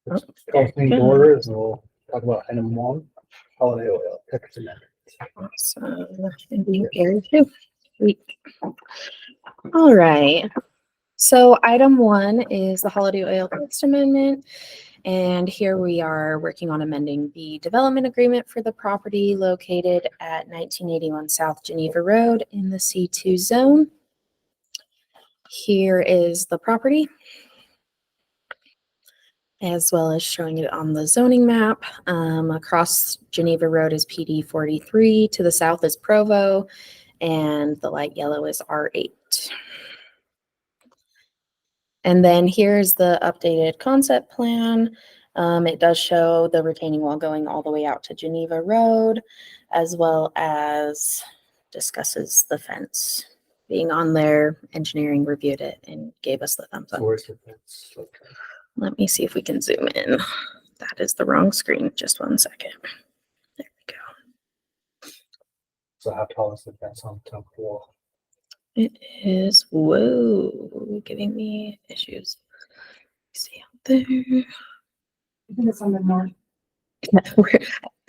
Call things to order, and we'll talk about item 1, holiday oil, text amendment. Awesome. And being aired too. Sweet. All right. So item 1 is the holiday oil text amendment. And here we are working on amending the development agreement for the property located at 1981 South Geneva Road in the C2 zone. Here is the property, as well as showing it on the zoning map. Across Geneva Road is PD 43, to the south is Provo, and the light yellow is R8. And then here's the updated concept plan. It does show the retaining wall going all the way out to Geneva Road, as well as discusses the fence being on there. Engineering reviewed it and gave us the thumbs up. Where's the fence? Okay. Let me see if we can zoom in. That is the wrong screen. Just 1 second. There we go. So how tall is the fence on the top of the wall? It is, whoa, giving me issues. See out there. I think it's on the north. We're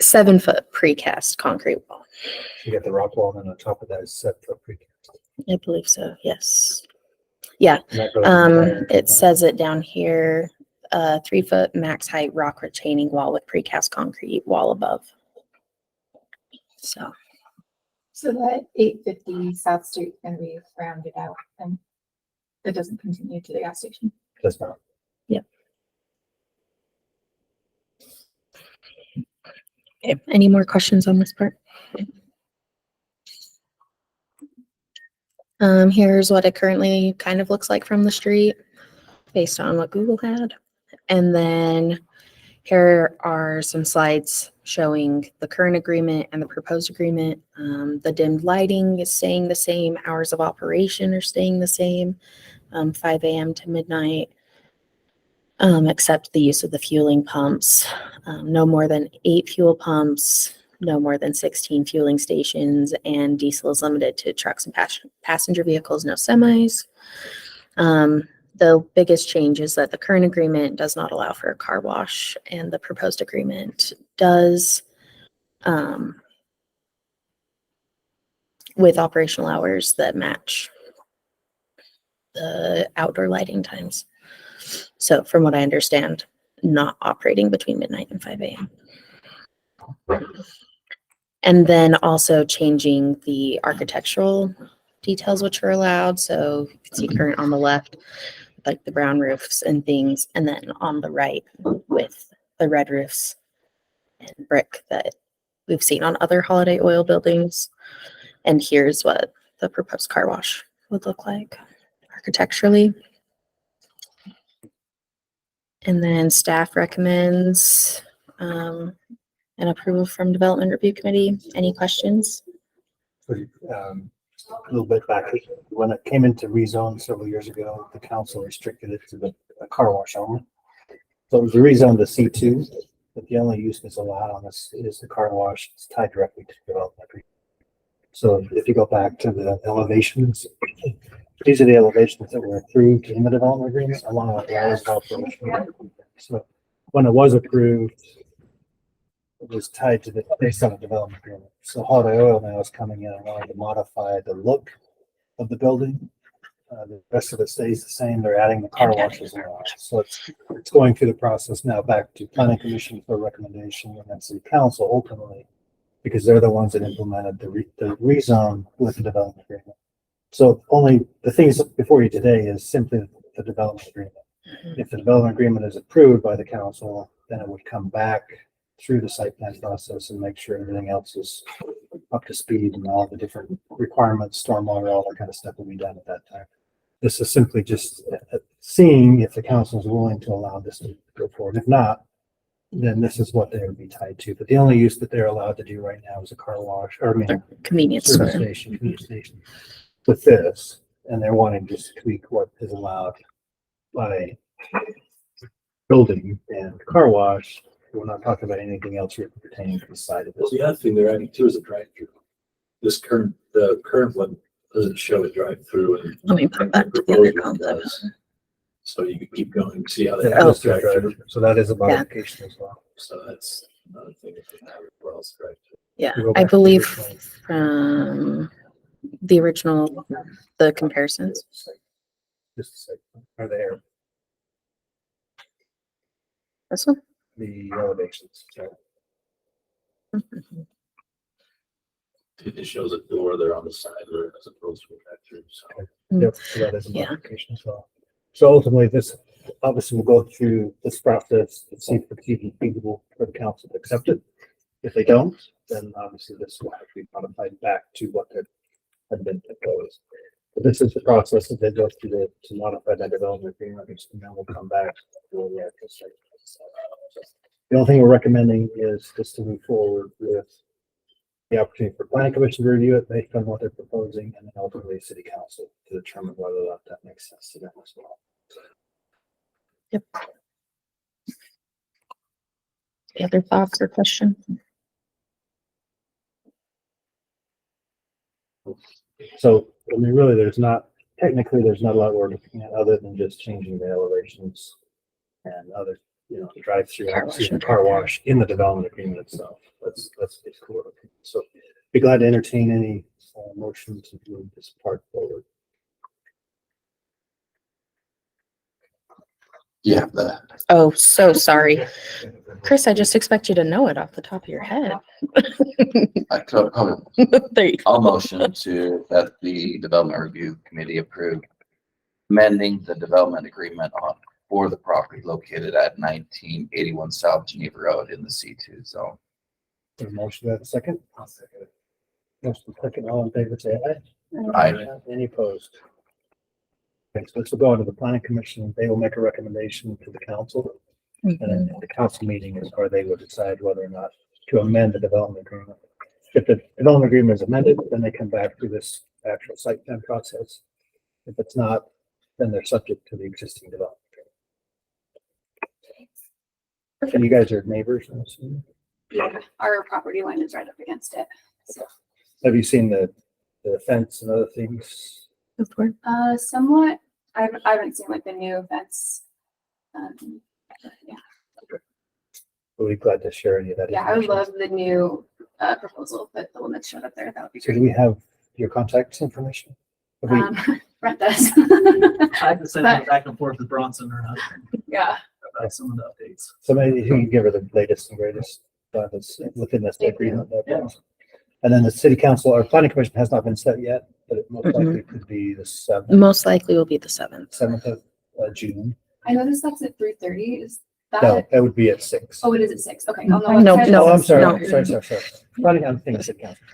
7 foot precast concrete wall. You got the rock wall, and on top of that is set for precast. I believe so, yes. Yeah, And that goes entire- it says it down here, 3 foot max height rock retaining wall with precast concrete wall above. So, So that 850 South Street is gonna be rounded out and it doesn't continue to the gas station. Does not. okay, any more questions on this part? Here's what it currently kind of looks like from the street based on what Google had. And then here are some slides showing the current agreement and the proposed agreement. The dimmed lighting is staying the same. Hours of operation are staying the same, 5 a.m. to midnight, except the use of the fueling pumps. No more than 8 fuel pumps, no more than 16 fueling stations, and diesel is limited to trucks and passenger vehicles, no semis. The biggest change is that the current agreement does not allow for a car wash, and the proposed agreement does, with operational hours that match the outdoor lighting times. So from what I understand, not operating between midnight and 5 a.m. And then also changing the architectural details which are allowed. So you can see current on the left, like the brown roofs and things, and then on the right with the red roofs and brick that we've seen on other holiday oil buildings. And here's what the proposed car wash would look like architecturally. And then staff recommends an approval from Development Review Committee. Any questions? A little bit back, when it came into rezone several years ago, the council restricted it to the car wash only. So it was rezoned to C2, but the only use that's allowed on this is the car wash. It's tied directly to development agreement. So if you go back to the elevations, these are the elevations that were approved in the development agreement along with the hours of operation. So when it was approved, it was tied to the based on the development agreement. So holiday oil now is coming in and wanting to modify the look of the building. The rest of it stays the same. They're adding the car washes now. So it's going through the process now back to planning commission for recommendation and then city council ultimately, because they're the ones that implemented the rezone with the development agreement. So only the things before you today is simply the development agreement. If the development agreement is approved by the council, then it would come back through the site plan process and make sure everything else is up to speed and all the different requirements, stormwater, all that kind of stuff will be done at that time. This is simply just seeing if the council is willing to allow this to go forward. If not, then this is what they would be tied to. But the only use that they're allowed to do right now is a car wash, or I mean, Convenience service store. convenience station with this, and they're wanting to just tweak what is allowed by building and car wash. We're not talking about anything else pertaining to the side of Well, this. the other thing they're adding too is a drive-through. The current one doesn't show a drive-through. And Let me put that the together. proposed one does. So you can keep going, see how Yeah, they that have goes this through drive drive-through. through. So that is a modification as well. So that's another thing if they have it, what else drive through. Yeah, We go I back to the believe original. from the original, the comparisons. Just a second. Are there This one? the elevations? It shows a door there on the side where as opposed to a drive through, so. Yep, so that is a Yeah. modification as well. So ultimately, this, obviously, we'll go through this process and see if it's even feasible for the council to accept it. If they don't, then obviously this will have to be modified back to what had been proposed. But this is the process that they go through to modify that development agreement, and then we'll come back. For the actual site. The only thing we're recommending is just to move forward with the opportunity for planning commission to review it based on what they're proposing, and then ultimately city council to determine whether or not that makes sense to them as well. Yep. Any other thoughts or questions? So, I mean, really, there's not a lot we're looking at other than just changing the elevations and other, drive-through, Car obviously, wash. the car wash in the development agreement itself. That's basically what we're looking at. So be glad to entertain any motion to move this part forward. Yeah, the, Oh, so sorry. Chris, I just expect you to know it off the top of your head. I could, There you go. I'll motion to that the development review committee approve amending the development agreement for the property located at 1981 South Geneva Road in the C2 zone. There's a motion, that a second? I'll second it. Motion second, all in favor, say aye. Aye. Any opposed? Okay, so this will go into the planning commission. They will make a recommendation to the council. And then the council meeting is where they will decide whether or not to amend the development agreement. If the development agreement is amended, then they come back to this actual site plan process. If it's not, then they're subject to the existing development. And you guys are neighbors, I'm assuming? Yeah, our property line is right up against it. So, Have you seen the fence and other things? somewhat, I haven't seen like the new fence. But yeah, We'll be glad to share any of that. yeah, I would information. love the new proposal, but the one that showed up there, that would be So do great. we have your contact information? Have we- Brett does. I can send it back and forth with Bronson or not Yeah, about some of the updates. Somebody who can give her the latest and greatest that's within this agreement. Yeah. And then the city council or planning commission has not been set yet, but it most likely could be the Most likely will be the 7th. 7th of June. I noticed that's at 3:30. Is No, that? that would be at 6. Oh, it is at 6. Okay. No, website no, it Oh, I'm says sorry, no. 3:30. sorry. Planning, I'm thinking city council.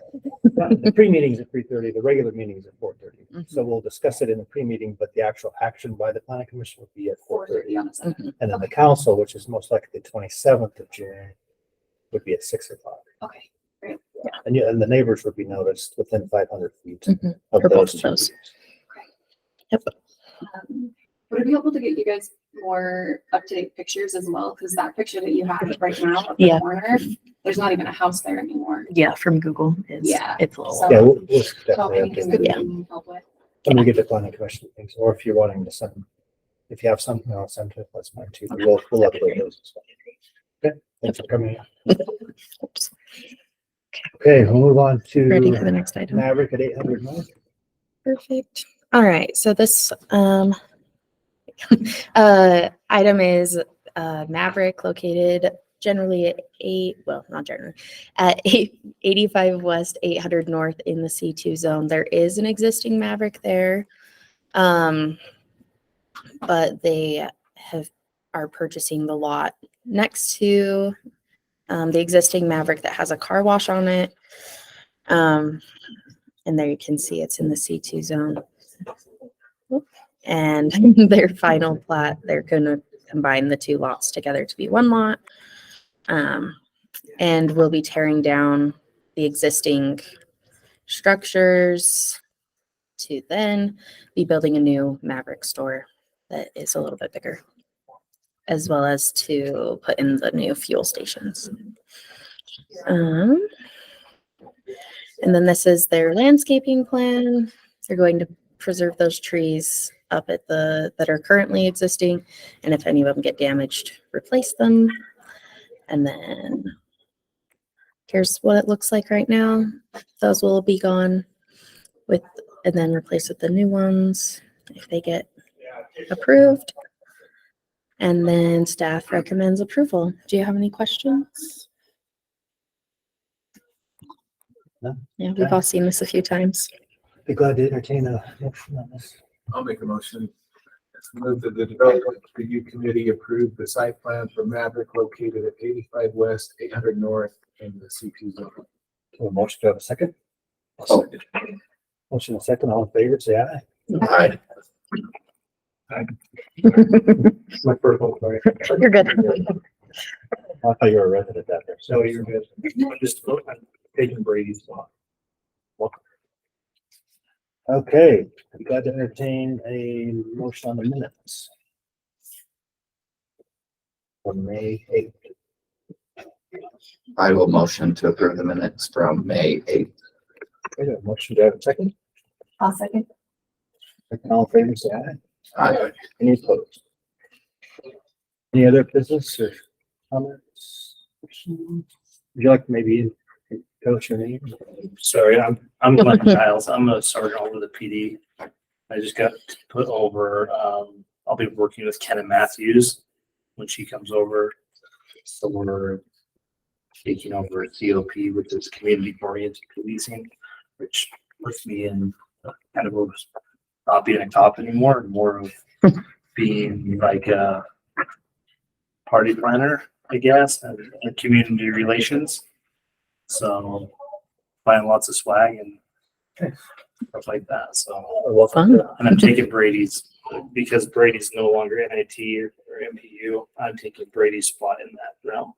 The pre-meeting is at 3:30, the regular meeting is at 4:30. Mhm. So we'll discuss it in the pre-meeting, but the actual action by the planning commission would be at 4:30. 4:30 on the 7th. And then the council, which is most likely the 27th of June, would be at 6 o'clock. Okay. And the neighbors would be noticed within 500 feet Mhm. of For both of two those. meetings. Would it be able to get you guys more up-to-date pictures as well? Because that picture that you have right now of the Yeah. corner, there's not even a house there anymore. Yeah, from Google. Yeah. It's a little. So- Yeah, we'll So definitely anything update that we that. can help with. When we get to planning commission things, or if you're wanting to send, if you have something, I'll send it, that's fine too, but we'll upload those as well. Okay, thanks for coming in. Oops. Okay, we'll move on Ready for the to next item? Maverik at 800 North. Perfect. All right, so this item is Maverik located generally at at 85 West, 800 North in the C2 zone. There is an existing Maverik there, but they are purchasing the lot next to the existing Maverik that has a car wash on it. And there you can see it's in the C2 zone. And their final plat, they're going to combine the two lots together to be one lot. And we'll be tearing down the existing structures to then be building a new Maverik store that is a little bit bigger, as well as to put in the new fuel stations. And then this is their landscaping plan. They're going to preserve those trees up at that are currently existing. And if any of them get damaged, replace them. And then here's what it looks like right now. Those will be gone and then replace with the new ones if they get approved. And then staff recommends approval. Do you have any questions? No. Yeah, we've all seen this a few times. Be glad to entertain a motion on this. I'll make a motion. Move that the development review committee approve the site plan for Maverik located at 85 West, 800 North in the C2 zone. A motion to have a second? Oh. Motion and second, all in favor, say aye. Aye. My first one, sorry. You're good. I thought you were a resident out there. So you're good. I'm just I'm taking Brady's spot. Okay, we got to entertain a motion on the minutes. From May 8th. I will motion to approve the minutes from May 8th. Okay, a motion to have a second? I'll second. Second, all in favor, say aye. Aye. Any opposed? Any other business or comments? Would you like to maybe tell us your name? Sorry, I'm Glenn Giles. I'm a sergeant over the PD. I just got put over, I'll be working with Ken and Matthews when she comes over. So we're taking over COP, which is community oriented policing, which puts me in kind of not being a cop anymore, and more of being like a party planner, I guess, and community relations. So buying lots of swag and stuff like that. So Fun. and I'm taking Brady's because Brady's no longer NIT or MPU. I'm taking Brady's spot in that realm.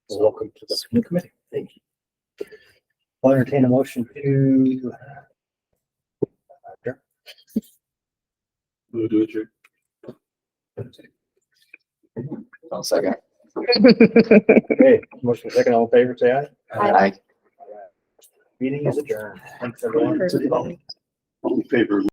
Well, welcome to the school committee. Thank you. I'll entertain a motion to. Move to adjourn. I'll second. Okay, motion second, all in favor, say aye. Aye. Meeting is adjourned. Thanks, everyone. Perfect. All in favor.